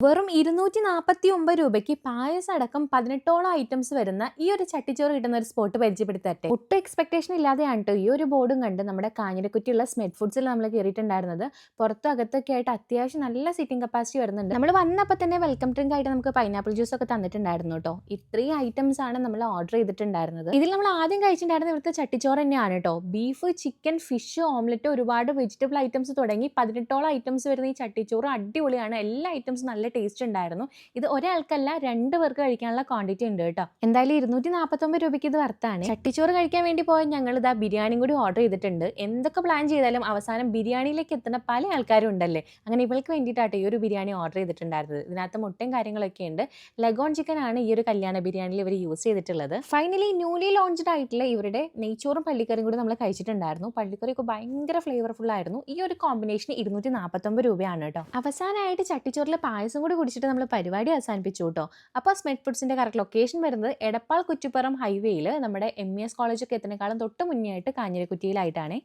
വെറും 249 രൂപയ്ക്ക് പായസം അടക്കം 18ഓളം ഐറ്റംസ് വരുന്ന ഈ ഒരു ചട്ടിച്ചോറ് കിട്ടുന്ന ഒരു സ്പോട്ട് പരിചയപ്പെടുത്തട്ടെ. ഒട്ടും എക്സ്പെക്ടേഷൻ ഇല്ലാതെയാണ് കേട്ടോ ഈ ഒരു ബോർഡും കണ്ട് നമ്മുടെ കാഞ്ഞിരക്കുറ്റിയുള്ള സ്മെറ്റ് ഫുഡ്സിൽ നമ്മൾ കയറിയിട്ടുണ്ടായിരുന്നത്. പുറത്തും അകത്തൊക്കെ ആയിട്ട് അത്യാവശ്യം നല്ല സീറ്റിംഗ് കപ്പാസിറ്റി വരുന്നുണ്ട്. നമ്മൾ വന്നപ്പോൾ തന്നെ വെൽക്കം ഡ്രിങ്ക് ആയിട്ട് നമുക്ക് പൈനാപ്പിൾ ജ്യൂസ് ഒക്കെ തന്നിട്ടുണ്ടായിരുന്നു കേട്ടോ. ഇത്രയും ഐറ്റംസ് ആണ് നമ്മൾ ഓർഡർ ചെയ്തിട്ടുണ്ടായിരുന്നത്. ഇതിൽ നമ്മൾ ആദ്യം കഴിച്ചിട്ടുണ്ടായിരുന്ന ഇവിടുത്തെ ചട്ടിച്ചോറ് തന്നെയാണ് കേട്ടോ. ബീഫ്, ചിക്കൻ, ഫിഷ്, ഓംലെറ്റ്, ഒരുപാട് വെജിറ്റബിൾ ഐറ്റംസ് തുടങ്ങി 18ഓളം ഐറ്റംസ് വരുന്ന ഈ ചട്ടിച്ചോറ് അടിപൊളിയാണ്. എല്ലാ ഐറ്റംസും നല്ല ടേസ്റ്റ് ഉണ്ടായിരുന്നു. ഇത് ഒരാൾക്കല്ല 2 പേർക്ക് കഴിക്കാനുള്ള ക്വാണ്ടിറ്റി ഉണ്ട് കേട്ടോ. എന്തായാലും 249 രൂപയ്ക്ക് ഇത് വർത്താണ്. ചട്ടിച്ചോറ് കഴിക്കാൻ വേണ്ടി പോയ ഞങ്ങൾ ഇതാ ബിരിയാണിയും കൂടി ഓർഡർ ചെയ്തിട്ടുണ്ട്. എന്തൊക്കെ പ്ലാൻ ചെയ്താലും അവസാനം ബിരിയാണിയിലേക്ക് എത്തുന്ന പല ആൾക്കാരും ഉണ്ടല്ലേ. അങ്ങനെ ഇവൾക്ക് വേണ്ടിയിട്ടാണ് ഈ ഒരു ബിരിയാണി ഓർഡർ ചെയ്തിട്ടുണ്ടായിരുന്നത്. ഇതിനകത്ത് മുട്ടയും കാര്യങ്ങളൊക്കെ ഉണ്ട്. ലഗോൺ ചിക്കൻ ആണ് ഈ ഒരു കല്യാണ ബിരിയാണിയിൽ ഇവർ യൂസ് ചെയ്തിട്ടുള്ളത്. ഫൈനലി ന്യൂലി ലോഞ്ച്ഡ് ആയിട്ടുള്ള ഇവരുടെ നെയ്ച്ചോറും പള്ളിക്കറിയും കൂടി നമ്മൾ കഴിച്ചിട്ടുണ്ടായിരുന്നു. പള്ളിക്കറിയൊക്കെ ഭയങ്കര ഫ്ലേവർഫുൾ ആയിരുന്നു. ഈ ഒരു കോമ്പിനേഷൻ 249 രൂപയാണ് കേട്ടോ. അവസാനമായിട്ട് ചട്ടിച്ചോറിലെ പായസം കൂടി കുടിച്ചിട്ട് നമ്മൾ പരിപാടി അവസാനിപ്പിച്ചു കേട്ടോ. അപ്പോൾ സ്മെറ്റ് ഫുഡ്സിന്റെ കറക്റ്റ് ലൊക്കേഷൻ വരുന്നത് എടപ്പാൾ കുറ്റിപ്പുറം ഹൈവേയിൽ നമ്മുടെ MES കോളേജൊക്കെ എത്തുന്നതിനേക്കാളും തൊട്ട് മുന്നേ ആയിട്ട് കാഞ്ഞിരക്കുറ്റിയിലായിട്ടാണ്.